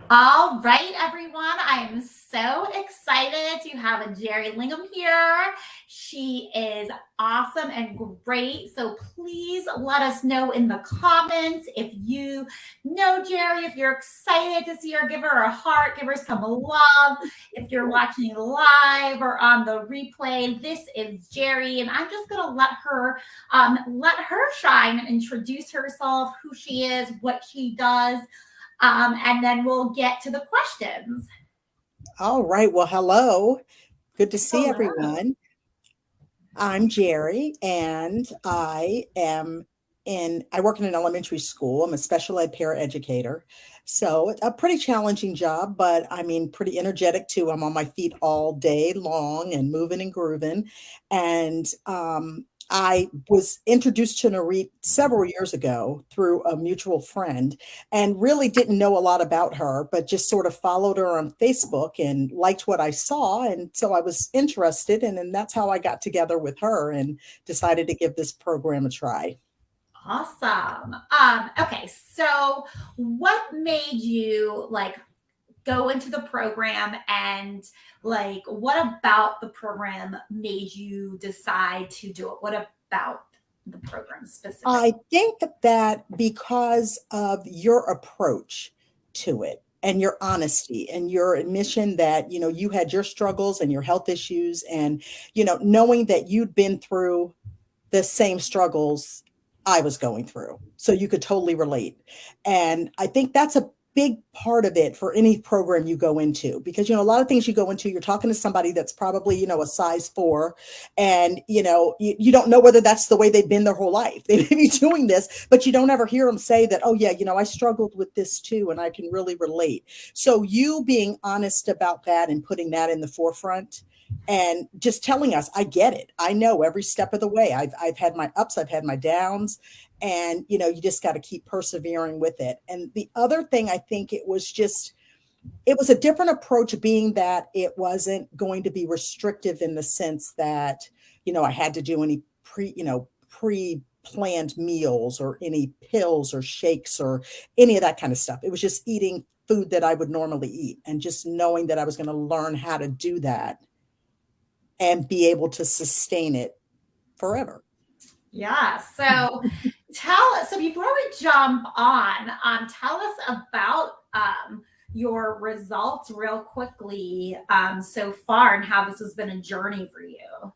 All right, everyone. I am so excited to have a Jerri Lingham here. She is awesome and great. So please let us know in the comments if you know Jerri, if you're excited to see her, give her a heart, give her some love. If you're watching live or on the replay, this is Jerri, and I'm just gonna let her shine and introduce herself, who she is, what she does, and then we'll get to the questions. All right. Well, hello. Good to see Hello. everyone. I'm Jerry, and I work in an elementary school. I'm a special ed paraeducator. So it's a pretty challenging job, but I mean, pretty energetic too. I'm on my feet all day long and moving and grooving. And I was introduced to Narit several years ago through a mutual friend and really didn't know a lot about her, but just sort of followed her on Facebook and liked what I saw. And so I was interested. And then that's how I got together with her and decided to give this program a try. Awesome. Okay, so what made you go into the program, and what about the program made you decide to do it? What about the program specifically? I think that because of your approach to it and your honesty and your admission that, you had your struggles and your health issues and, knowing that you'd been through the same struggles I was going through. So you could totally relate. And I think that's a big part of it for any program you go into because a lot of things you go into, you're talking to somebody that's probably a size 4, and you don't know whether that's the way they've been their whole life. They may be doing this, but you don't ever hear them say that, oh yeah, I struggled with this too and I can really relate. So you being honest about that and putting that in the forefront and just telling us, I get it, I know every step of the way. I've had my ups, I've had my downs, and you just got to keep persevering with it. And the other thing, I think it was a different approach, being that it wasn't going to be restrictive in the sense that I had to do any pre-planned meals or any pills or shakes or any of that kind of stuff. It was just eating food that I would normally eat and just knowing that I was going to learn how to do that and be able to sustain it forever. Yeah. So before we jump on, tell us about your results real quickly so far, and how this has been a journey for you.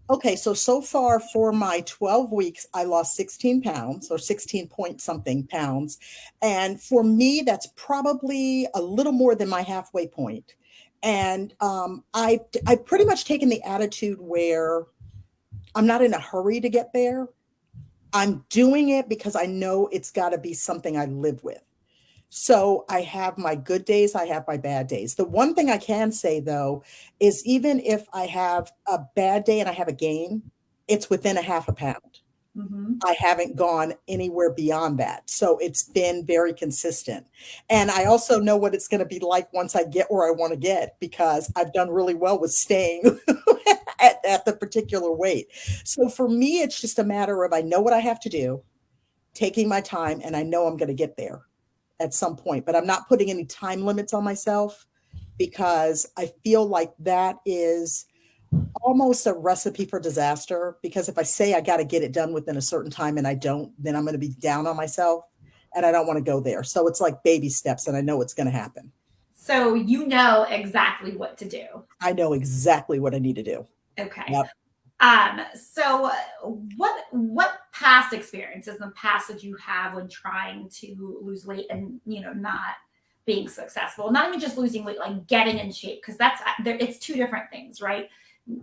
Okay, so far for my 12 weeks, I lost 16 pounds or 16 point something pounds. And for me, that's probably a little more than my halfway point. And I've pretty much taken the attitude where I'm not in a hurry to get there. I'm doing it because I know it's got to be something I live with. So I have my good days, I have my bad days. The one thing I can say though is even if I have a bad day and I have a gain, it's within a half a pound. Mm-hmm. I haven't gone anywhere beyond that. So it's been very consistent. And I also know what it's going to be like once I get where I want to get because I've done really well with staying at the particular weight. So for me, it's just a matter of I know what I have to do, taking my time, and I know I'm going to get there at some point, but I'm not putting any time limits on myself because I feel like that is almost a recipe for disaster. Because if I say I got to get it done within a certain time and I don't, then I'm going to be down on myself and I don't want to go there. So it's like baby steps and I know it's going to happen. So you know exactly what to do. I know exactly what I need to do. Okay. Yep. So what past experiences in the past that you have when trying to lose weight and not being successful? Not even just losing weight, like getting in shape, because that's there. It's two different things, right?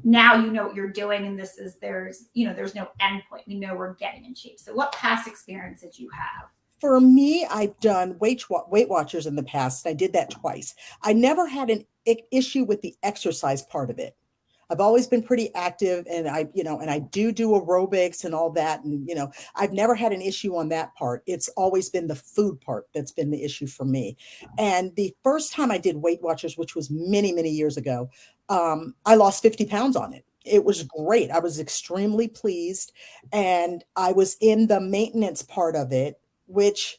Now you know what you're doing, and there's no end point. We know we're getting in shape. So what past experience did you have? For me, I've done Weight Watchers in the past. I did that twice. I never had an issue with the exercise part of it. I've always been pretty active and I do aerobics and all that. And, I've never had an issue on that part. It's always been the food part that's been the issue for me. And the first time I did Weight Watchers, which was many, many years ago, I lost 50 pounds on it. It was great. I was extremely pleased. And I was in the maintenance part of it, which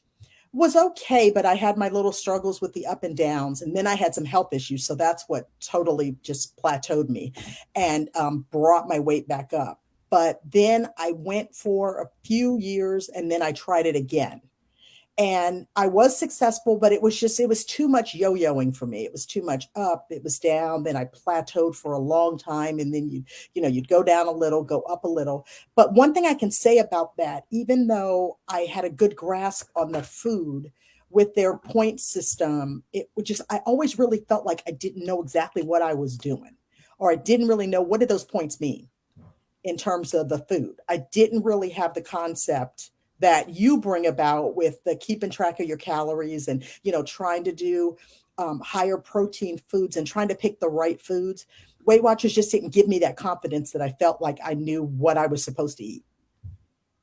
Was okay, but I had my little struggles with the up and downs, and then I had some health issues, so that's what totally just plateaued me and brought my weight back up. But then I went for a few years, and then I tried it again, and I was successful, but it was too much yo-yoing for me. It was too much up, it was down, then I plateaued for a long time, and then you'd go down a little, go up a little. But one thing I can say about that, even though I had a good grasp on the food with their point system, it would just I always really felt like I didn't know exactly what I was doing, or I didn't really know what did those points mean in terms of the food. I didn't really have the concept that you bring about with the keeping track of your calories and trying to do higher protein foods and trying to pick the right foods. Weight Watchers just didn't give me that confidence that I felt like I knew what I was supposed to eat.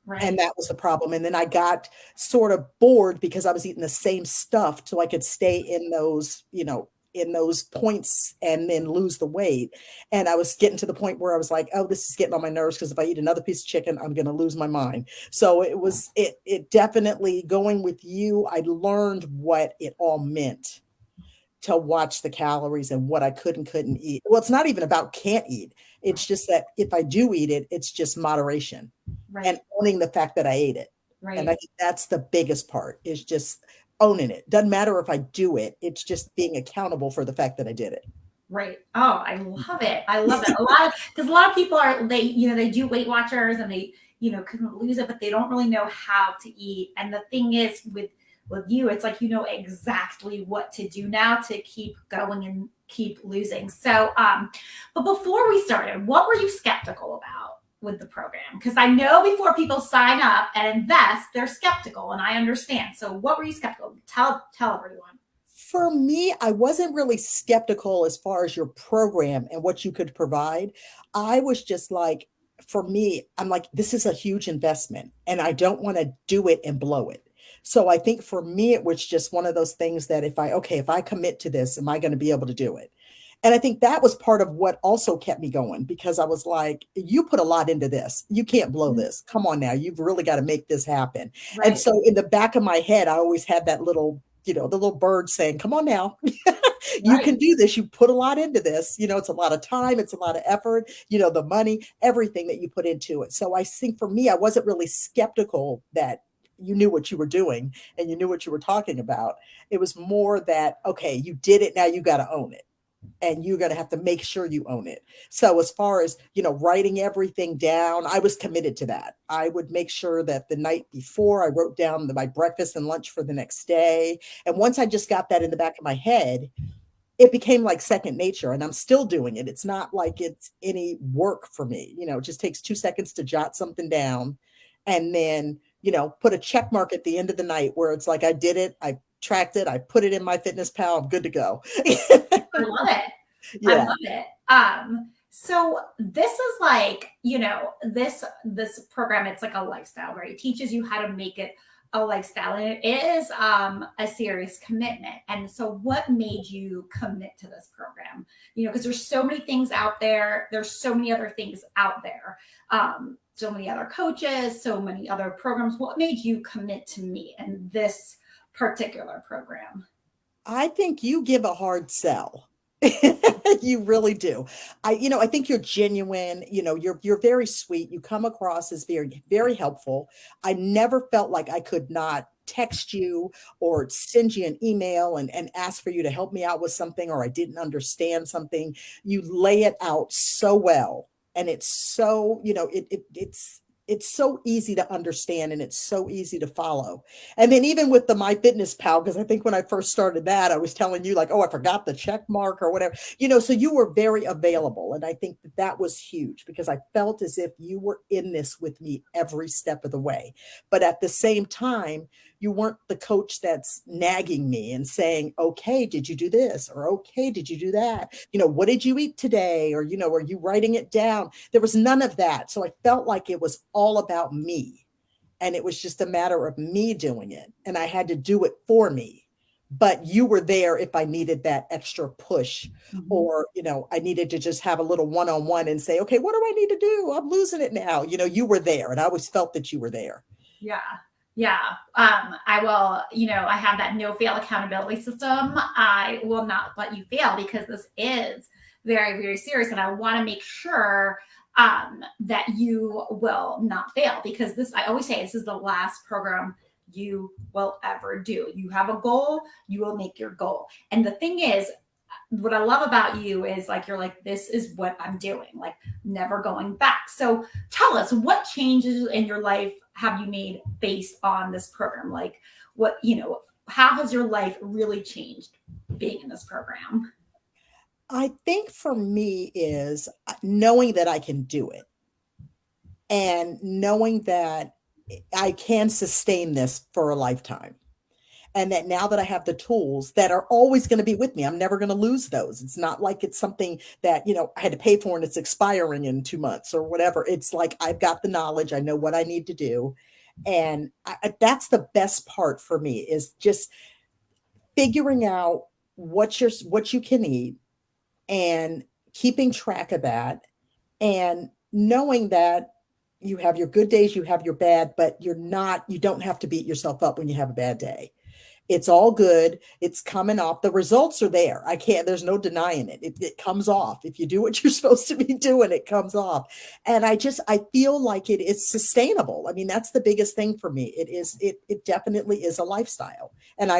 And Right. that was the problem. And then I got sort of bored because I was eating the same stuff so I could stay in those points and then lose the weight. And I was getting to the point where I was like, oh, this is getting on my nerves because if I eat another piece of chicken, I'm going to lose my mind. So it definitely going with you. I learned what it all meant to watch the calories and what I could and couldn't eat. Well, it's not even about can't eat. It's just that if I do eat it, it's just moderation and Right. owning the fact that I ate it. And I Right. think that's the biggest part is just owning it. Doesn't matter if I do it. It's just being accountable for the fact that I did it. Right. Oh, I love it. I love it. Because a lot of people are, they do Weight Watchers and they, couldn't lose it, but they don't really know how to eat. And the thing is with you, it's like, you know exactly what to do now to keep going and keep losing. So, but before we started, what were you skeptical about with the program? Because I know before people sign up and invest, they're skeptical, and I understand. So, what were you skeptical? Tell everyone. For me, I wasn't really skeptical as far as your program and what you could provide. I was just like, for me, I'm like, this is a huge investment and I don't want to do it and blow it. So I think for me, it was just one of those things that if I commit to this, am I going to be able to do it? And I think that was part of what also kept me going because I was like, you put a lot into this. You can't blow this. Come on now. You've really got to make this happen. And Right. so in the back of my head, I always had that little, the little bird saying, come on now, you Right. can do this. You put a lot into this. It's a lot of time. It's a lot of effort, the money, everything that you put into it. So I think for me, I wasn't really skeptical that you knew what you were doing and you knew what you were talking about. It was more that, okay, you did it. Now you got to own it and you're going to have to make sure you own it. So as far as, writing everything down, I was committed to that. I would make sure that the night before I wrote down my breakfast and lunch for the next day. And once I just got that in the back of my head, it became like second nature and I'm still doing it. It's not like it's any work for me. It just takes 2 seconds to jot something down and then, put a check mark at the end of the night where it's like, I did it. I tracked it. I put it in my fitness pal. I'm good to go. I love it. I Yeah. love it. So this is like, this program, it's like a lifestyle, right? It teaches you how to make it a lifestyle. And it is a serious commitment. And so what made you commit to this program? Because there's so many things out there. There's so many other things out there. So many other coaches, so many other programs. What made you commit to me and this particular program? I think you give a hard sell. You really do. I think you're genuine, you're very sweet. You come across as very, very helpful. I never felt like I could not text you or send you an email and ask for you to help me out with something or I didn't understand something. You lay it out so well. And it's so, it's so easy to understand and it's so easy to follow. And then even with the My Fitness Pal, because I think when I first started that, I was telling you like, oh, I forgot the check mark or whatever, so you were very available. And I think that was huge because I felt as if you were in this with me every step of the way. But at the same time, you weren't the coach that's nagging me and saying, okay, did you do this? Or okay, did you do that? What did you eat today? Or, are you writing it down? There was none of that. So I felt like it was all about me. And it was just a matter of me doing it. And I had to do it for me. But you were there if I needed that extra push Mhm. or, I needed to just have a little one-on-one and say, okay, what do I need to do? I'm losing it now. You were there and I always felt that you were there. Yeah. Yeah. I will, I have that no fail accountability system. I will not let you fail because this is very, very serious. And I want to make sure that you will not fail because I always say, this is the last program you will ever do. You have a goal, you will make your goal. And the thing is, what I love about you is like, you're like, this is what I'm doing, like never going back. So tell us, what changes in your life have you made based on this program? Like how has your life really changed being in this program? I think for me is knowing that I can do it and knowing that I can sustain this for a lifetime. And that now that I have the tools that are always going to be with me, I'm never going to lose those. It's not like it's something that, I had to pay for and it's expiring in 2 months or whatever. It's like I've got the knowledge, I know what I need to do. And that's the best part for me is just figuring out what you can eat and keeping track of that and knowing that you have your good days, you have your bad, but you don't have to beat yourself up when you have a bad day. It's all good. It's coming off. The results are there. There's no denying it. It comes off. If you do what you're supposed to be doing, it comes off. And I feel like it is sustainable. I mean, that's the biggest thing for me. It definitely is a lifestyle. And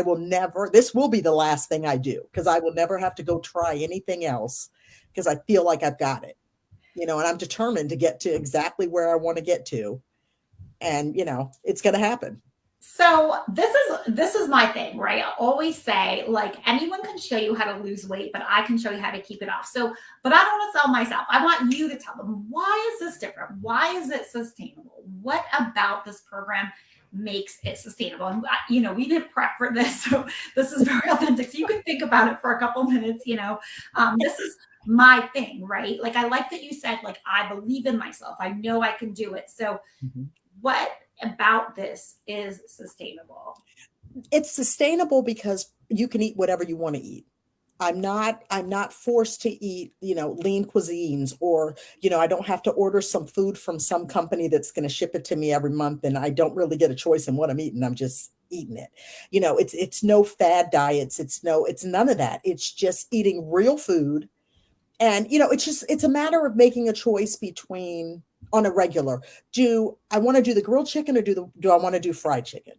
this will be the last thing I do because I will never have to go try anything else because I feel like I've got it, and I'm determined to get to exactly where I want to get to. And, it's going to happen. So this is my thing, right? I always say, like, anyone can show you how to lose weight, but I can show you how to keep it off. So, but I don't want to sell myself. I want you to tell them, why is this different? Why is it sustainable? What about this program makes it sustainable? And we did prep for this, so this is very authentic. So you can think about it for a couple minutes. This is my thing, right? Like, I like that you said, like, I believe in myself. I know I can do it. So what about this is sustainable? It's sustainable because you can eat whatever you want to eat. I'm not forced to eat, lean cuisines or, I don't have to order some food from some company that's going to ship it to me every month and I don't really get a choice in what I'm eating. I'm just eating it. It's no fad diets. It's none of that. It's just eating real food. And, it's a matter of making a choice between on a regular. Do I want to do the grilled chicken or do I want to do fried chicken?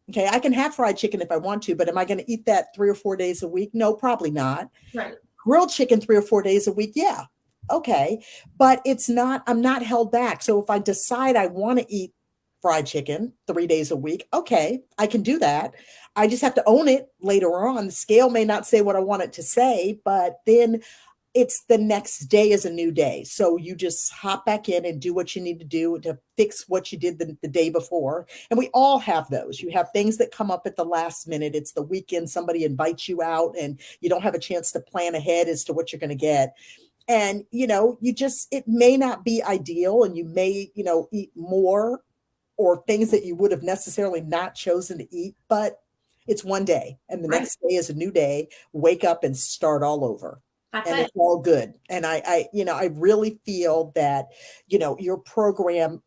Okay, I can have fried chicken if I want to, but am I going to eat that 3 or 4 days a week? No, probably not. Right. Grilled chicken 3 or 4 days a week, yeah. Okay, but I'm not held back. So if I decide I want to eat fried chicken 3 days a week, okay, I can do that. I just have to own it later on. The scale may not say what I want it to say, but then it's the next day is a new day. So you just hop back in and do what you need to do to fix what you did the day before. And we all have those. You have things that come up at the last minute. It's the weekend. Somebody invites you out and you don't have a chance to plan ahead as to what you're going to get. And, it may not be ideal and you may, eat more or things that you would have necessarily not chosen to eat, but it's one day. And the next day is a new day. Wake up and start all over. And it's all good. And I really feel that, your program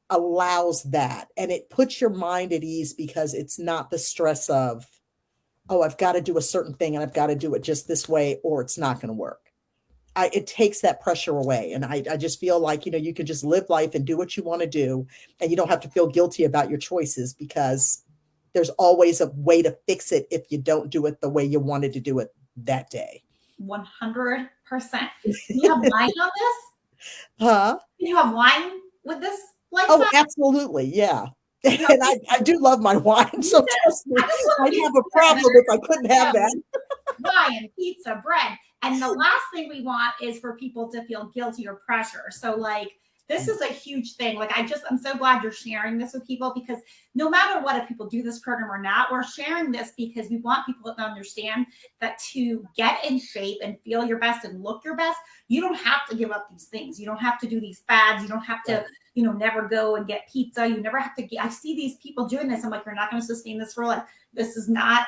allows that and it puts your mind at ease because it's not the stress of, oh, I've got to do a certain thing and I've got to do it just this way or it's not going to work. It takes that pressure away. And I just feel like, you can just live life and do what you want to do. And you don't have to feel guilty about your choices because there's always a way to fix it if you don't do it the way you wanted to do it that day. 100%. Can you have wine on this? Huh? Can you have wine with this lifestyle? Oh, absolutely. Yeah. And I do love my wine. So trust me, I'd have a problem if I couldn't have that. Wine, pizza, bread. And the last thing we want is for people to feel guilty or pressure. So like, this is a huge thing. Like, I'm so glad you're sharing this with people because no matter what, if people do this program or not, we're sharing this because we want people to understand that to get in shape and feel your best and look your best, you don't have to give up these things. You don't have to do these fads. You don't have to, never go and get pizza. You never have to I see these people doing this. I'm like, you're not going to sustain this for life. This is not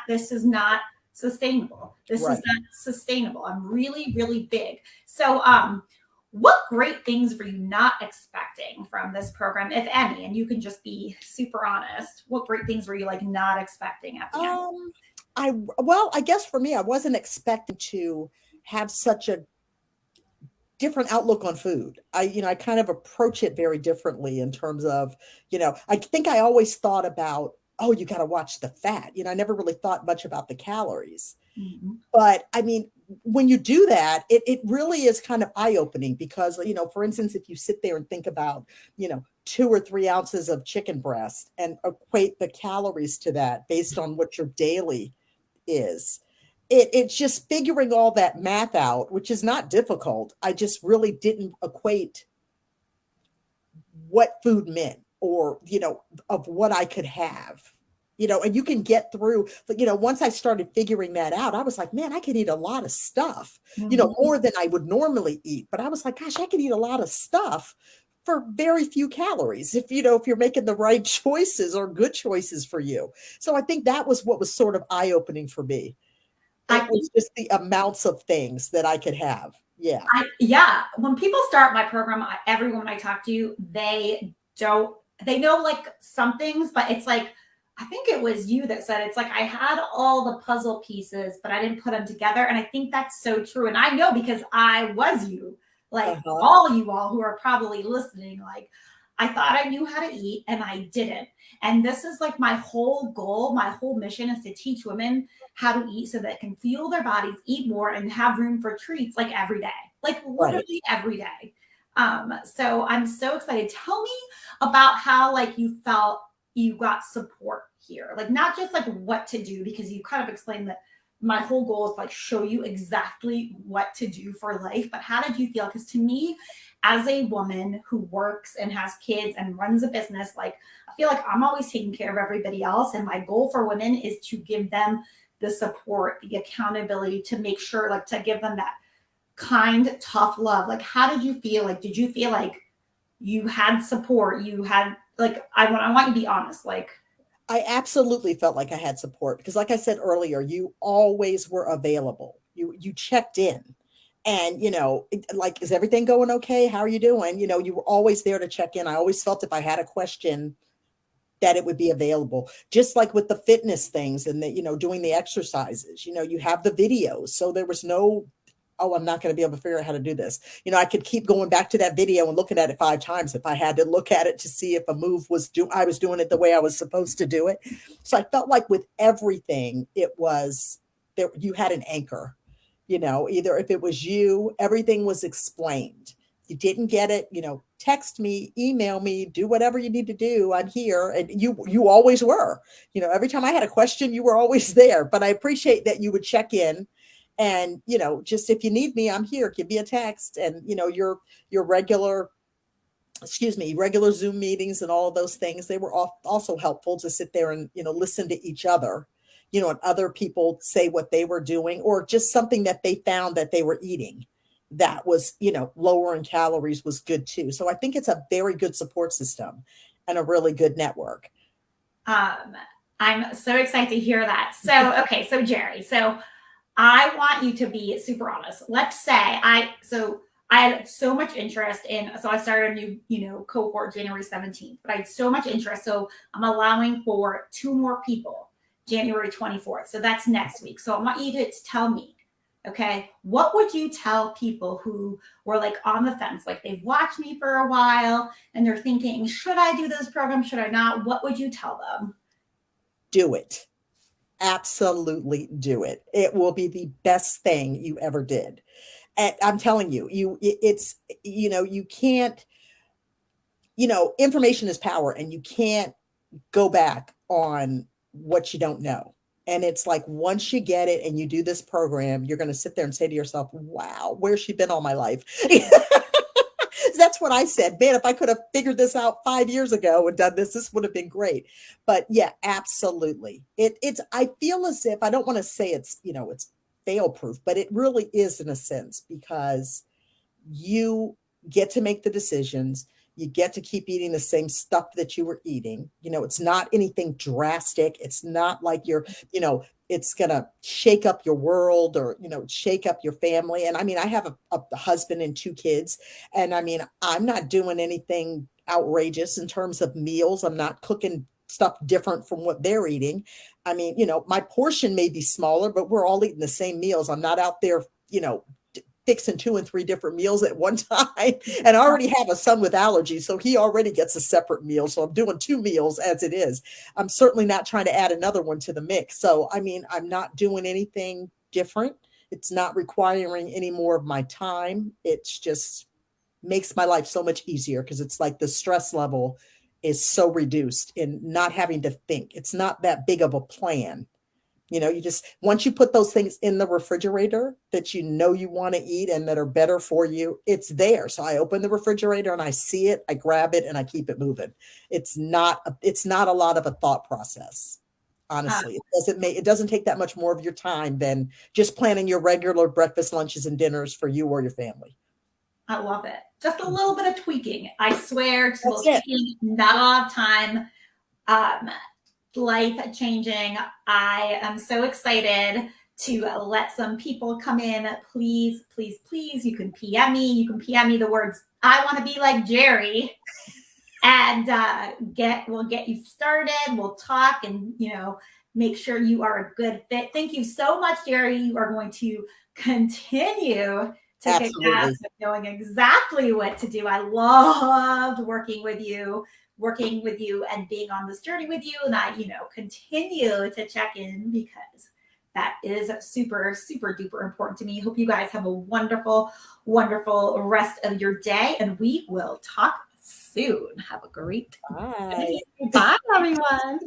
sustainable. This is not sustainable. I'm really, really big. So, what great things were you not expecting from this program, if any? And you can just be super honest. What great things were you like not expecting at the end? Um, I guess for me, I wasn't expecting to have such a different outlook on food. I kind of approach it very differently in terms of, I think I always thought about, oh, you got to watch the fat. I never really thought much about the calories. Mm-hmm. But I mean, when you do that, it really is kind of eye opening because, for instance, if you sit there and think about, 2 or 3 ounces of chicken breast and equate the calories to that based on what your daily is, it's just figuring all that math out, which is not difficult. I just really didn't equate what food meant or, of what I could have. And you can get through, but once I started figuring that out, I was like, man, I could eat a lot of stuff, Mm-hmm. more than I would normally eat. But I was like, gosh, I could eat a lot of stuff for very few calories if you're making the right choices or good choices for you. So I think that was what was sort of eye-opening for me. I It was think just the amounts of things that I could have. Yeah. yeah, when people start my program, everyone I talk to, they know like some things, but it's like, I think it was you that said it's like I had all the puzzle pieces, but I didn't put them together. And I think that's so true. And I know because I was you, like Uh-huh. all you all who are probably listening, like I thought I knew how to eat and I didn't. And this is like my whole goal, my whole mission is to teach women how to eat so that they can fuel their bodies, eat more, and have room for treats like every day, like Right. literally every day. So I'm so excited. Tell me about how like you felt you got support here, like not just like what to do, because you kind of explained that my whole goal is to like show you exactly what to do for life, but how did you feel? Because to me, as a woman who works and has kids and runs a business, like I feel like I'm always taking care of everybody else, and my goal for women is to give them the support, the accountability, to make sure, like, to give them that kind, tough love. Like, how did you feel? Like, did you feel like you had support? You had like, I want you to be honest. Like, I absolutely felt like I had support because like I said earlier, you always were available. You checked in and like, is everything going okay? How are you doing? You were always there to check in. I always felt if I had a question that it would be available. Just like with the fitness things and doing the exercises, you have the videos. So there was no, oh, I'm not going to be able to figure out how to do this. I could keep going back to that video and looking at it 5 times if I had to look at it to see if a move I was doing it the way I was supposed to do it. So I felt like with everything, it was there, you had an anchor, either if it was you, everything was explained. You didn't get it, text me, email me, do whatever you need to do. I'm here. And you always were, every time I had a question, you were always there. But I appreciate that you would check in and, just if you need me, I'm here. Give me a text. And, your regular Zoom meetings and all of those things, they were also helpful to sit there and, listen to each other, and other people say what they were doing or just something that they found that they were eating that was, lower in calories was good too. So I think it's a very good support system and a really good network. um, I'm so excited to hear that. So, okay, so Jerri, so I want you to be super honest. Let's say I had so much interest in, so I started a new, cohort January 17th, but I had so much interest. So I'm allowing for 2 more people January 24th. So that's next week. So I want you to tell me, okay, what would you tell people who were like on the fence, like they've watched me for a while and they're thinking, should I do this program? Should I not? What would you tell them? Do it. Absolutely do it. It will be the best thing you ever did. And I'm telling you, it's, you can't, information is power and you can't go back on what you don't know. And it's like once you get it and you do this program, you're going to sit there and say to yourself, wow, where's she been all my life? That's what I said. Man, if I could have figured this out 5 years ago and done this, this would have been great. But yeah, absolutely. I feel as if I don't want to say it's fail proof, but it really is in a sense because you get to make the decisions. You get to keep eating the same stuff that you were eating. It's not anything drastic. It's not like you're, it's going to shake up your world or, shake up your family. And I mean, I have a husband and 2 kids. And I mean, I'm not doing anything outrageous in terms of meals. I'm not cooking stuff different from what they're eating. I mean, my portion may be smaller, but we're all eating the same meals. I'm not out there, fixing 2 and 3 different meals at one time. And I already have a son with allergies, so he already gets a separate meal. So I'm doing 2 meals as it is. I'm certainly not trying to add another one to the mix. So, I mean, I'm not doing anything different. It's not requiring any more of my time. It's just makes my life so much easier because it's like the stress level is so reduced in not having to think. It's not that big of a plan. You just, once you put those things in the refrigerator that you want to eat and that are better for you, it's there. So I open the refrigerator and I see it, I grab it and I keep it moving. It's not a lot of a thought process. Honestly, it doesn't take that much more of your time than just planning your regular breakfast, lunches, and dinners for you or your family. I love it. Just a little bit of tweaking. I swear, just a little That's it. tweaking, not a lot of time. Life changing. I am so excited to let some people come in. Please, please, please. You can PM me. You can PM me the words, I want to be like Jerri. And we'll get you started. We'll talk and, make sure you are a good fit. Thank you so much, Jerri. You are going to continue to kick ass with knowing exactly what to do. I loved working with you and being on this journey with you. And I, continue to check in because that is super, super duper important to me. Hope you guys have a wonderful, wonderful rest of your day. And we will talk soon. Have a great day. Bye. Bye, everyone.